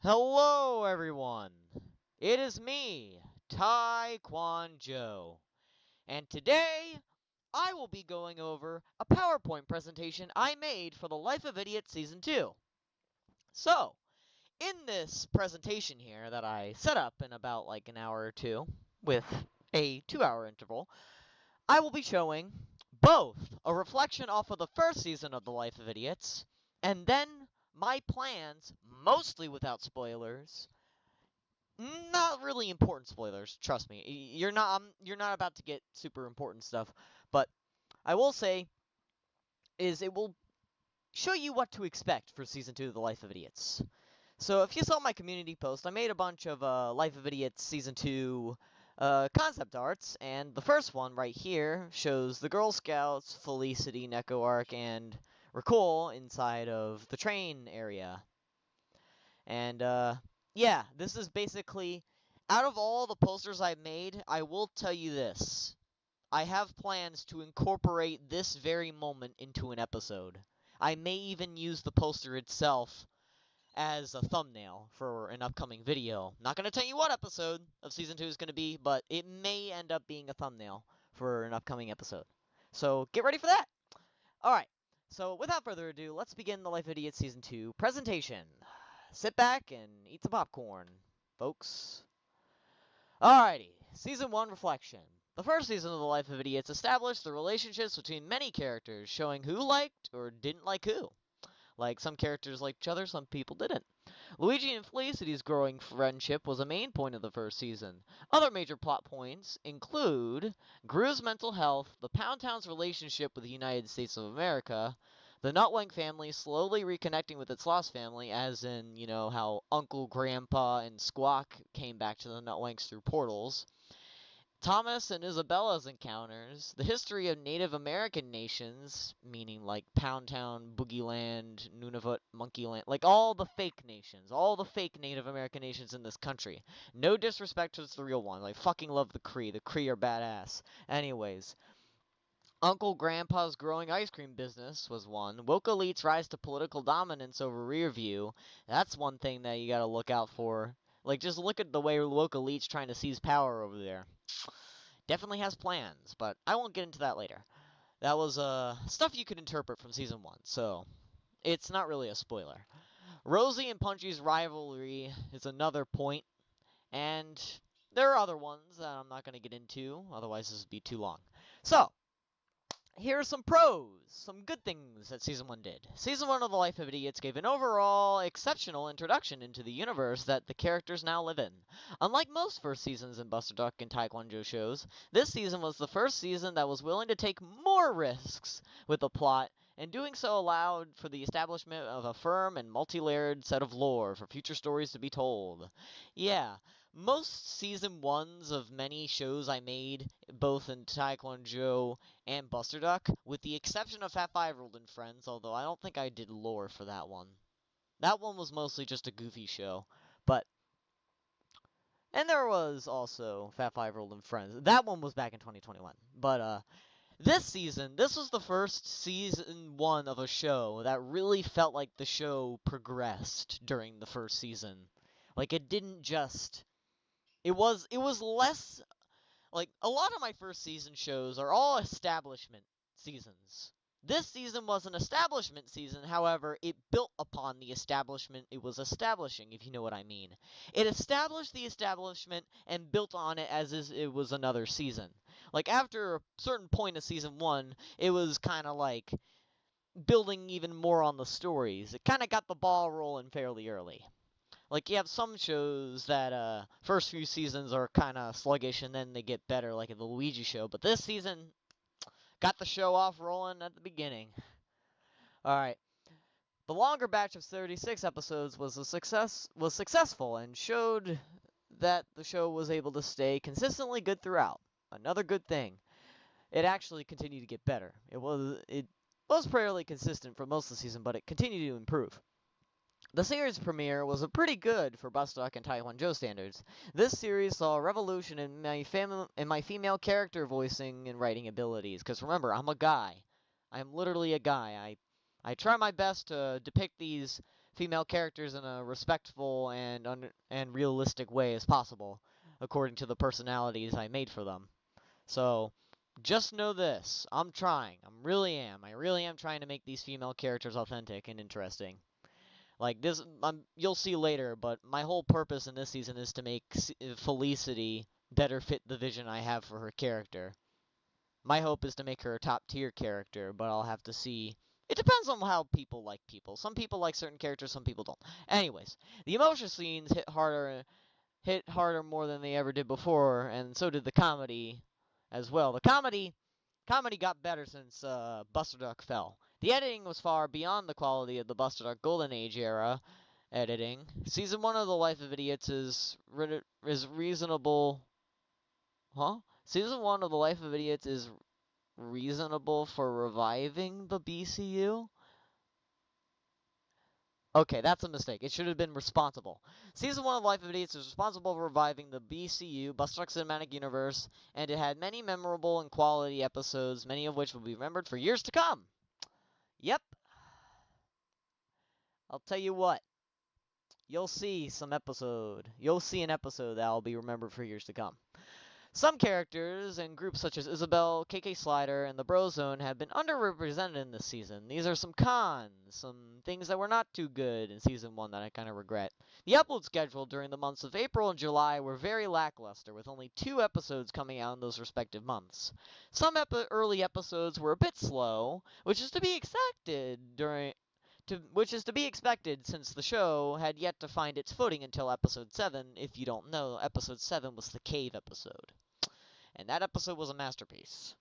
Hello, everyone. It is me, Taekwondo, and today I will be going over a PowerPoint presentation I made for the Life of Idiot Season 2. So, in this presentation here that I set up in about like an hour or two with a 2-hour interval, I will be showing both a reflection off of the first season of the Life of Idiots and then my plans, mostly without spoilers. Not really important spoilers, trust me. You're not about to get super important stuff, but I will say is it will show you what to expect for season 2 of The Life of Idiots. So if you saw my community post, I made a bunch of Life of Idiots season 2 concept arts, and the first one right here shows the Girl Scouts, Felicity, Neko Arc, and Ricole inside of the train area. And, yeah, this is basically, out of all the posters I've made, I will tell you this. I have plans to incorporate this very moment into an episode. I may even use the poster itself as a thumbnail for an upcoming video. Not going to tell you what episode of Season 2 is going to be, but it may end up being a thumbnail for an upcoming episode. So get ready for that! Alright, so without further ado, let's begin the Life of Idiot Season 2 presentation. Sit back and eat some popcorn, folks. Alrighty, Season 1 Reflection. The first season of The Life of Idiots established the relationships between many characters, showing who liked or didn't like who. Like, some characters liked each other, some people didn't. Luigi and Felicity's growing friendship was a main point of the first season. Other major plot points include Gru's mental health, the Pound Town's relationship with the United States of America, the Nutwank family slowly reconnecting with its lost family, as in, how Uncle, Grandpa, and Squawk came back to the Nutwanks through portals. Thomas and Isabella's encounters, the history of Native American nations, meaning like Pound Town, Boogie Land, Nunavut, Monkey Land, like all the fake nations, all the fake Native American nations in this country. No disrespect to the real one. I fucking love the Cree. The Cree are badass. Anyways, Uncle Grandpa's growing ice cream business was one. Woke Elite's rise to political dominance over Rearview. That's one thing that you gotta look out for. Like, just look at the way Woke Elite's trying to seize power over there. Definitely has plans, but I won't get into that later. That was stuff you could interpret from season 1, so it's not really a spoiler. Rosie and Punchy's rivalry is another point, and there are other ones that I'm not going to get into, otherwise this would be too long. So, here are some pros, some good things that Season 1 did. Season 1 of The Life of Idiots gave an overall exceptional introduction into the universe that the characters now live in. Unlike most first seasons in Buster Duck and Taekwondo shows, this season was the first season that was willing to take more risks with the plot, and doing so allowed for the establishment of a firm and multi-layered set of lore for future stories to be told. Yeah, most season 1s of many shows I made, both in Taekwondo and Buster Duck, with the exception of Fat Five World and Friends, although I don't think I did lore for that one. That one was mostly just a goofy show, but... And there was also Fat Five World and Friends. That one was back in 2021. But, this season, this was the first season 1 of a show that really felt like the show progressed during the first season. Like, it didn't just... It was less... Like, a lot of my first season shows are all establishment seasons. This season was an establishment season, however, it built upon the establishment it was establishing, if you know what I mean. It established the establishment and built on it as if it was another season. Like, after a certain point of season 1, it was kind of like building even more on the stories. It kind of got the ball rolling fairly early. Like, you have some shows that, first few seasons are kind of sluggish and then they get better, like in the Luigi show. But this season, got the show off rolling at the beginning. Alright. The longer batch of 36 episodes was successful and showed that the show was able to stay consistently good throughout. Another good thing. It actually continued to get better. It was fairly consistent for most of the season, but it continued to improve. The series premiere was pretty good for Bustock and Taekwondo standards. This series saw a revolution in my female character voicing and writing abilities. Because remember, I'm a guy. I'm literally a guy. I try my best to depict these female characters in a respectful and realistic way as possible, according to the personalities I made for them. So, just know this: I'm trying. I really am trying to make these female characters authentic and interesting. Like this, you'll see later, but my whole purpose in this season is to make Felicity better fit the vision I have for her character. My hope is to make her a top tier character, but I'll have to see. It depends on how people like people. Some people like certain characters, some people don't. Anyways, the emotion scenes hit harder more than they ever did before, and so did the comedy as well. The comedy got better since Buster Duck fell. The editing was far beyond the quality of the Buster Duck Golden Age era editing. Season 1 of The Life of Idiots is reasonable. Huh? Season 1 of The Life of Idiots is reasonable for reviving the BCU? Okay, that's a mistake. It should have been responsible. Season 1 of Life of Idiots is responsible for reviving the BCU, Buster Duck Cinematic Universe, and it had many memorable and quality episodes, many of which will be remembered for years to come. Yep. I'll tell you what. You'll see an episode that will be remembered for years to come. Some characters and groups such as Isabel, KK Slider, and the Brozone have been underrepresented in this season. These are some cons, some things that were not too good in Season 1 that I kind of regret. The upload schedule during the months of April and July were very lackluster, with only 2 episodes coming out in those respective months. Some early episodes were a bit slow, which is to be expected since the show had yet to find its footing until episode 7. If you don't know, episode 7 was the cave episode. And that episode was a masterpiece.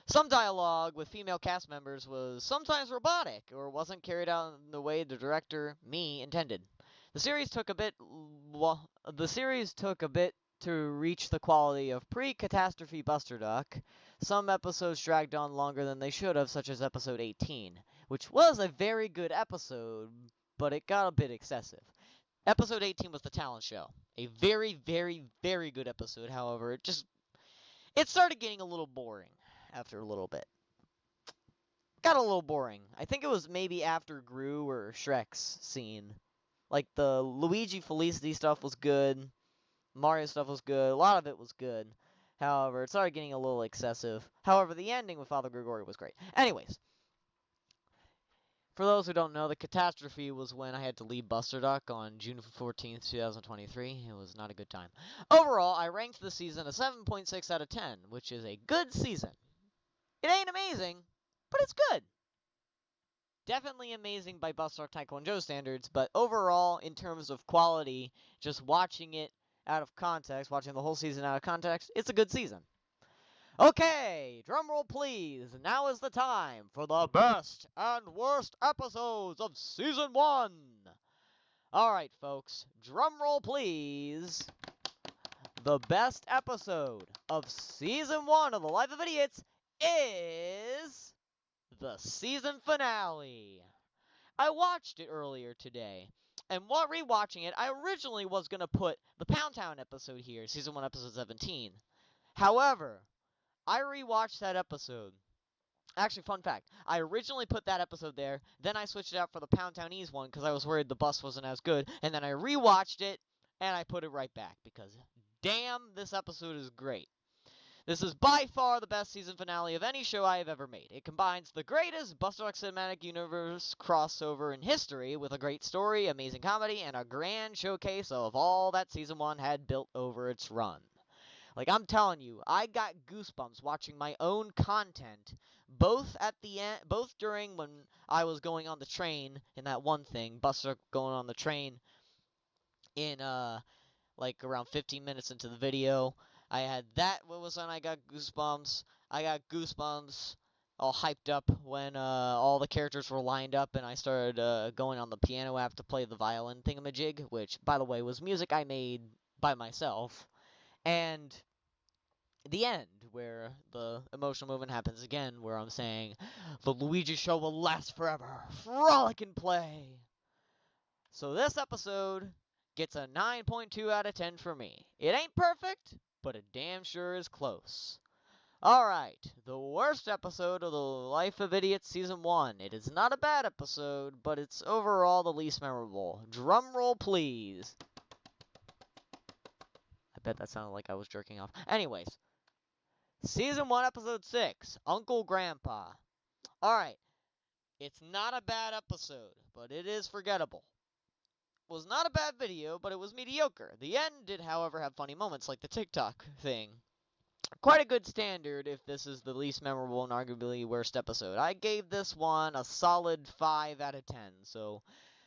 Some dialogue with female cast members was sometimes robotic or wasn't carried out in the way the director, me, intended. The series took a bit to reach the quality of pre-catastrophe Buster Duck. Some episodes dragged on longer than they should have, such as episode 18, which was a very good episode, but it got a bit excessive. Episode 18 was the talent show. A very, very, very good episode. However, it started getting a little boring after a little bit. Got a little boring. I think it was maybe after Gru or Shrek's scene. Like the Luigi Felicity stuff was good. Mario stuff was good. A lot of it was good. However, it started getting a little excessive. However, the ending with Father Gregory was great. Anyways, for those who don't know, the catastrophe was when I had to leave Buster Duck on June 14th, 2023. It was not a good time. Overall, I ranked the season a 7.6 out of 10, which is a good season. It ain't amazing, but it's good. Definitely amazing by Buster Duck Taiko and Joe standards, but overall, in terms of quality, just watching it out of context, watching the whole season out of context, it's a good season. Okay, drumroll please. Now is the time for the best and worst episodes of Season 1. Alright, folks, drumroll please. The best episode of Season 1 of The Life of Idiots is the season finale. I watched it earlier today, and while rewatching it, I originally was going to put the Pound Town episode here, Season 1, Episode 17. However, I rewatched that episode. Actually, fun fact, I originally put that episode there, then I switched it out for the Pound Town Ease one because I was worried the bus wasn't as good, and then I rewatched it, and I put it right back because, damn, this episode is great. This is by far the best season finale of any show I have ever made. It combines the greatest Buster Duck Cinematic Universe crossover in history with a great story, amazing comedy, and a grand showcase of all that Season 1 had built over its run. Like, I'm telling you, I got goosebumps watching my own content, both at the end, both during when I was going on the train in that one thing, Buster going on the train in, like around 15 minutes into the video. I had that. What was when I got goosebumps? I got goosebumps all hyped up when all the characters were lined up and I started going on the piano app to play the violin thingamajig, which, by the way, was music I made by myself. And the end, where the emotional movement happens again, where I'm saying, the Luigi show will last forever. Frolic and play. So this episode gets a 9.2 out of 10 for me. It ain't perfect, but it damn sure is close. Alright, the worst episode of The Life of Idiots Season 1. It is not a bad episode, but it's overall the least memorable. Drum roll, please. I bet that sounded like I was jerking off. Anyways, Season 1, Episode 6, Uncle Grandpa. Alright, it's not a bad episode, but it is forgettable. It was not a bad video, but it was mediocre. The end did, however, have funny moments, like the TikTok thing. Quite a good standard if this is the least memorable and arguably worst episode. I gave this one a solid 5 out of 10, so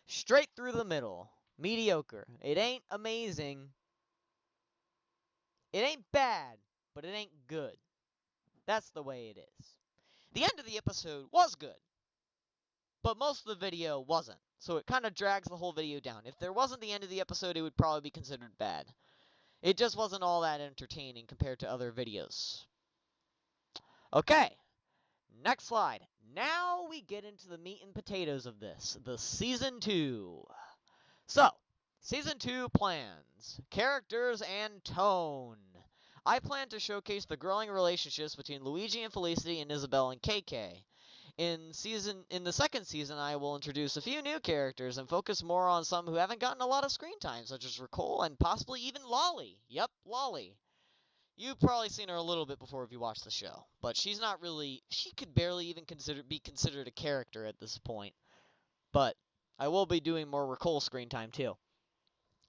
straight through the middle. Mediocre. It ain't amazing. It ain't bad, but it ain't good. That's the way it is. The end of the episode was good, but most of the video wasn't, so it kind of drags the whole video down. If there wasn't the end of the episode, it would probably be considered bad. It just wasn't all that entertaining compared to other videos. Okay, next slide. Now we get into the meat and potatoes of this, the Season 2. So, Season 2 plans, characters, and tone. I plan to showcase the growing relationships between Luigi and Felicity and Isabelle and KK. In the second season, I will introduce a few new characters and focus more on some who haven't gotten a lot of screen time, such as Ricole and possibly even Lolly. Yep, Lolly. You've probably seen her a little bit before if you watch the show, but she's not really. She could barely even be considered a character at this point. But I will be doing more Ricole screen time too.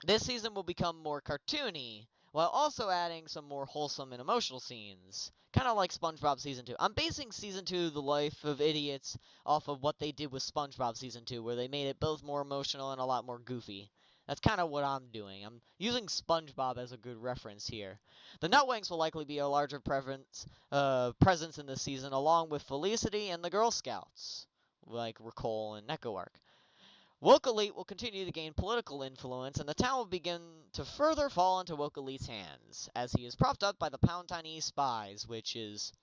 This season will become more cartoony, while also adding some more wholesome and emotional scenes. Kind of like SpongeBob Season 2. I'm basing Season 2, The Life of Idiots, off of what they did with SpongeBob Season 2, where they made it both more emotional and a lot more goofy. That's kind of what I'm doing. I'm using SpongeBob as a good reference here. The Nutwings will likely be a larger presence in this season, along with Felicity and the Girl Scouts, like Ricole and Necoark. Woke Elite will continue to gain political influence, and the town will begin to further fall into Woke Elite's hands, as he is propped up by the Poundtownese spies, which is...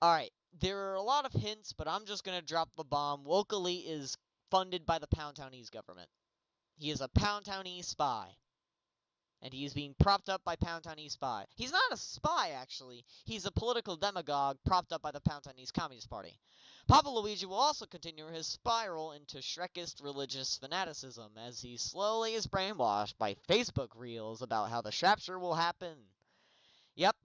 Alright, there are a lot of hints, but I'm just going to drop the bomb. Woke Elite is funded by the Poundtownese government. He is a Poundtownese spy. And he is being propped up by Poundtownese spy. He's not a spy, actually. He's a political demagogue propped up by the Poundtownese Communist Party. Papa Luigi will also continue his spiral into Shrekist religious fanaticism as he slowly is brainwashed by Facebook reels about how the Shrapture will happen. Yep.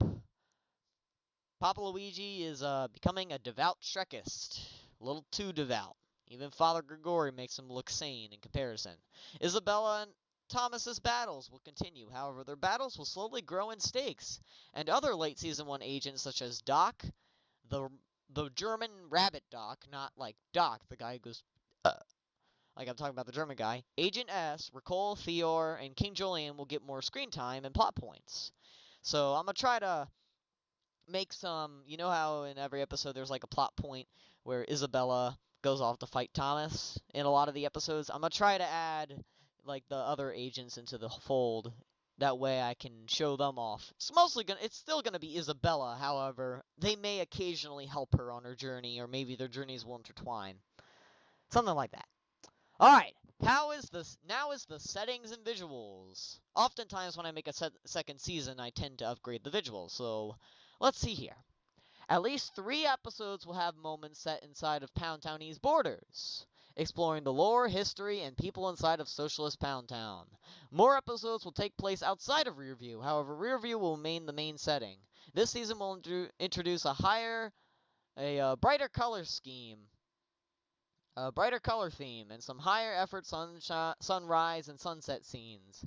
Papa Luigi is becoming a devout Shrekist. A little too devout. Even Father Grigori makes him look sane in comparison. Isabella and Thomas's battles will continue. However, their battles will slowly grow in stakes, and other late Season 1 agents such as Doc, the German rabbit Doc, not like Doc, the guy who goes, like I'm talking about the German guy, Agent S, Ricole, Theor, and King Julian will get more screen time and plot points. So I'm going to try to make some, you know how in every episode there's like a plot point where Isabella goes off to fight Thomas in a lot of the episodes? I'm going to try to add like the other agents into the fold. That way I can show them off. It's still gonna be Isabella, however, they may occasionally help her on her journey, or maybe their journeys will intertwine. Something like that. Alright, now is the settings and visuals. Oftentimes when I make a second season, I tend to upgrade the visuals, so let's see here. At least 3 episodes will have moments set inside of Poundtownese borders, exploring the lore, history, and people inside of Socialist Poundtown. More episodes will take place outside of Rearview, however, Rearview will remain the main setting. This season will introduce a brighter color scheme, a brighter color theme, and some higher effort sunrise and sunset scenes.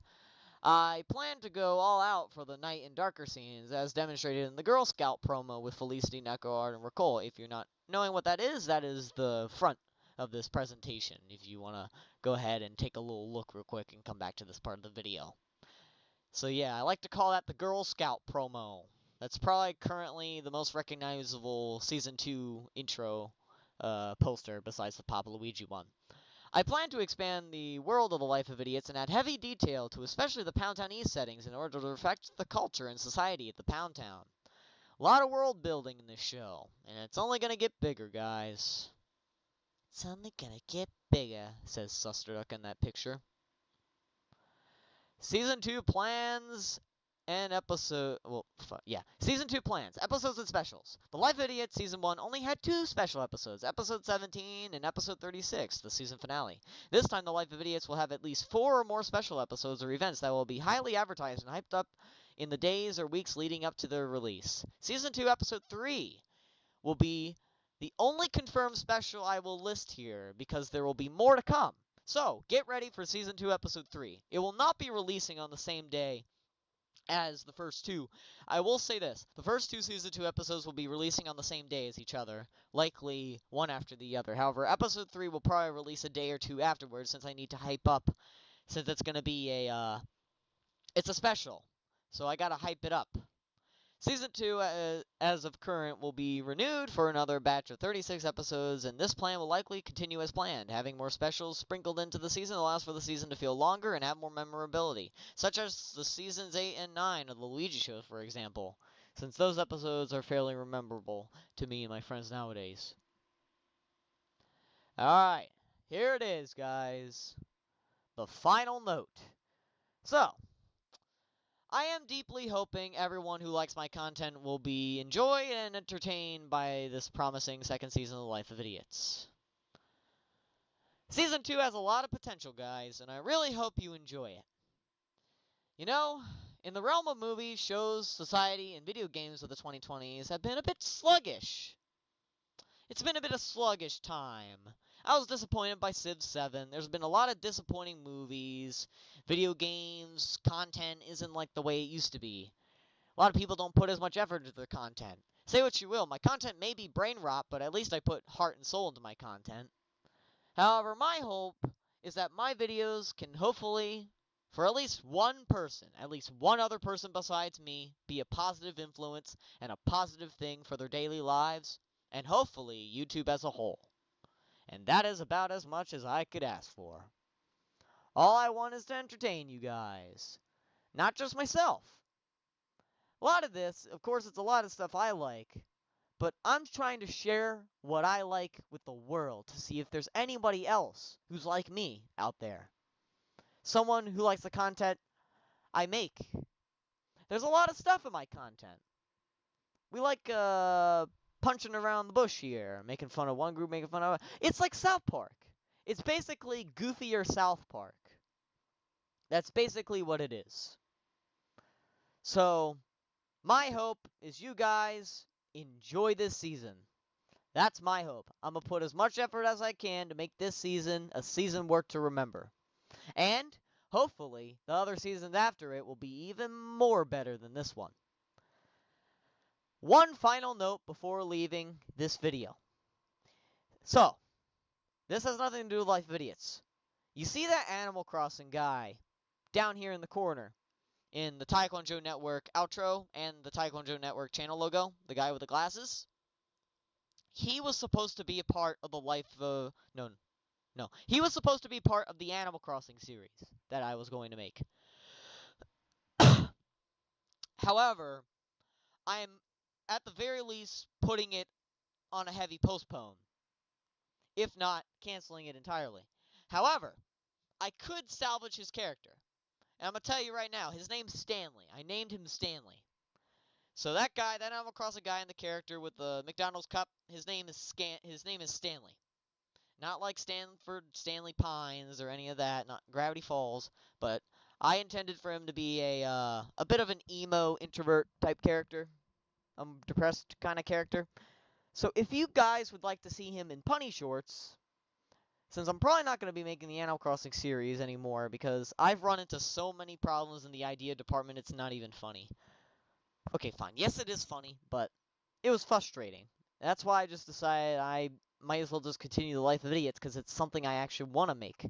I plan to go all out for the night and darker scenes, as demonstrated in the Girl Scout promo with Felicity, Necoard, and Ricole. If you're not knowing what that is the front of this presentation, if you want to go ahead and take a little look real quick and come back to this part of the video. So yeah, I like to call that the Girl Scout promo. That's probably currently the most recognizable Season 2 intro poster, besides the Papa Luigi one. I plan to expand the world of The Life of Idiots and add heavy detail to especially the Poundtownese settings in order to reflect the culture and society of the Pound Town. A lot of world building in this show, and it's only gonna get bigger, guys. It's only gonna get bigger, says Susterduck in that picture. Season 2 plans and Season 2 plans, episodes and specials. The Life of Idiots Season 1 only had 2 special episodes, Episode 17 and Episode 36, the season finale. This time, The Life of Idiots will have at least 4 or more special episodes or events that will be highly advertised and hyped up in the days or weeks leading up to their release. Season 2, Episode 3 will be the only confirmed special I will list here, because there will be more to come. So, get ready for Season 2, Episode 3. It will not be releasing on the same day as the first 2. I will say this. The first 2 Season 2 episodes will be releasing on the same day as each other. Likely one after the other. However, Episode 3 will probably release a day or 2 afterwards, since I need to hype up. Since it's going to be it's a special. So I gotta hype it up. Season 2, as of current, will be renewed for another batch of 36 episodes, and this plan will likely continue as planned. Having more specials sprinkled into the season allows for the season to feel longer and have more memorability, such as the seasons 8 and 9 of the Luigi show, for example, since those episodes are fairly memorable to me and my friends nowadays. Alright, here it is, guys. The final note. So, I am deeply hoping everyone who likes my content will be enjoyed and entertained by this promising second season of The Life of Idiots. Season 2 has a lot of potential, guys, and I really hope you enjoy it. You know, in the realm of movies, shows, society, and video games of the 2020s have been a bit sluggish. It's been a bit of sluggish time. I was disappointed by Civ 7. There's been a lot of disappointing movies. Video games, content isn't like the way it used to be. A lot of people don't put as much effort into their content. Say what you will, my content may be brain rot, but at least I put heart and soul into my content. However, my hope is that my videos can hopefully, for at least one person, at least one other person besides me, be a positive influence and a positive thing for their daily lives, and hopefully YouTube as a whole. And that is about as much as I could ask for. All I want is to entertain you guys, not just myself. A lot of this, of course, it's a lot of stuff I like, but I'm trying to share what I like with the world to see if there's anybody else who's like me out there. Someone who likes the content I make. There's a lot of stuff in my content. We like punching around the bush here, making fun of one group, making fun of... It's like South Park. It's basically goofier South Park. That's basically what it is. So, my hope is you guys enjoy this season. That's my hope. I'm going to put as much effort as I can to make this season a season worth to remember. And, hopefully, the other seasons after it will be even more better than this one. One final note before leaving this video. So, this has nothing to do with Life of Idiots. You see that Animal Crossing guy down here in the corner in the Taekwondo Network outro and the Taekwondo Network channel logo, the guy with the glasses? He was supposed to be a part of the No. He was supposed to be part of the Animal Crossing series that I was going to make. However, I'm at the very least putting it on a heavy postpone, if not canceling it entirely. However, I could salvage his character. And I'm going to tell you right now, his name's Stanley. I named him Stanley. So that guy, that Animal Crossing guy in the character with the McDonald's cup, his name is Stanley. Not like Stanley Pines or any of that, not Gravity Falls, but I intended for him to be a bit of an emo introvert type character, depressed kind of character. So if you guys would like to see him in punny shorts, since I'm probably not going to be making the Animal Crossing series anymore because I've run into so many problems in the idea department, it's not even funny. Okay, fine. Yes, it is funny, but it was frustrating. That's why I just decided I might as well just continue the Life of Idiots because it's something I actually want to make.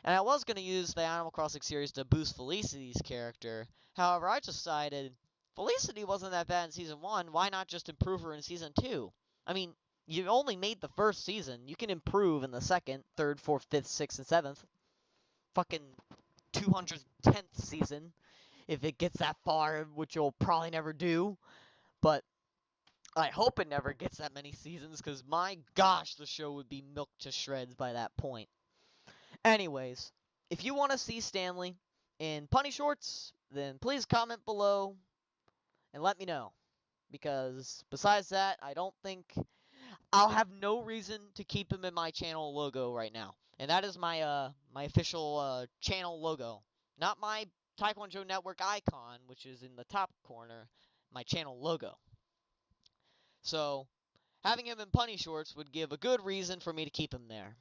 And I was going to use the Animal Crossing series to boost Felicity's character. However, I decided Felicity wasn't that bad in Season 1. Why not just improve her in Season 2? I mean, you only made the first season. You can improve in the second, third, fourth, fifth, sixth, and seventh. Fucking 210th season. If it gets that far, which you'll probably never do. But I hope it never gets that many seasons, because my gosh, the show would be milked to shreds by that point. Anyways, if you want to see Stanley, in punny shorts, then please comment below and let me know. Because besides that, I don't think I'll have no reason to keep him in my channel logo right now. And that is my my official channel logo. Not my Taekwondo Network icon, which is in the top corner, my channel logo. So, having him in punny shorts would give a good reason for me to keep him there.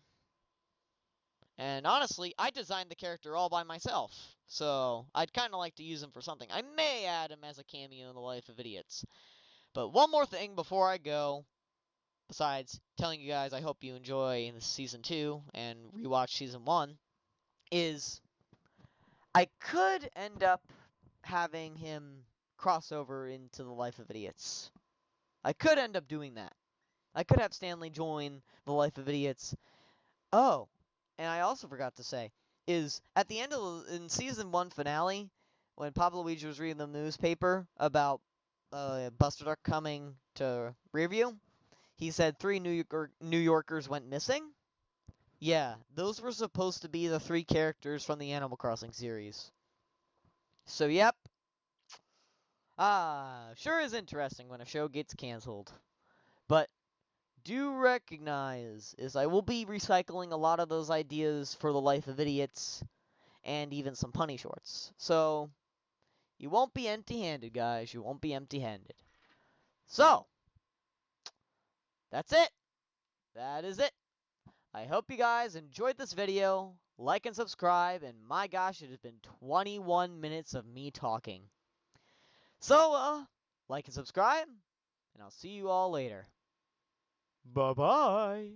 And honestly, I designed the character all by myself, so I'd kind of like to use him for something. I may add him as a cameo in the Life of Idiots. But one more thing before I go, besides telling you guys I hope you enjoy Season 2 and rewatch Season 1, is I could end up having him cross over into the Life of Idiots. I could end up doing that. I could have Stanley join the Life of Idiots. Oh, and I also forgot to say, is at the end of in Season 1 finale, when Papa Luigi was reading the newspaper about Buster Duck coming to Rearview, he said 3 New Yorkers went missing. Yeah, those were supposed to be the 3 characters from the Animal Crossing series. So, yep. Sure is interesting when a show gets canceled. But do recognize is I will be recycling a lot of those ideas for the Life of Idiots and even some punny shorts. So, you won't be empty-handed, guys. You won't be empty-handed. So, that's it. That is it. I hope you guys enjoyed this video. Like and subscribe, and my gosh, it has been 21 minutes of me talking. So, like and subscribe, and I'll see you all later. Bye-bye.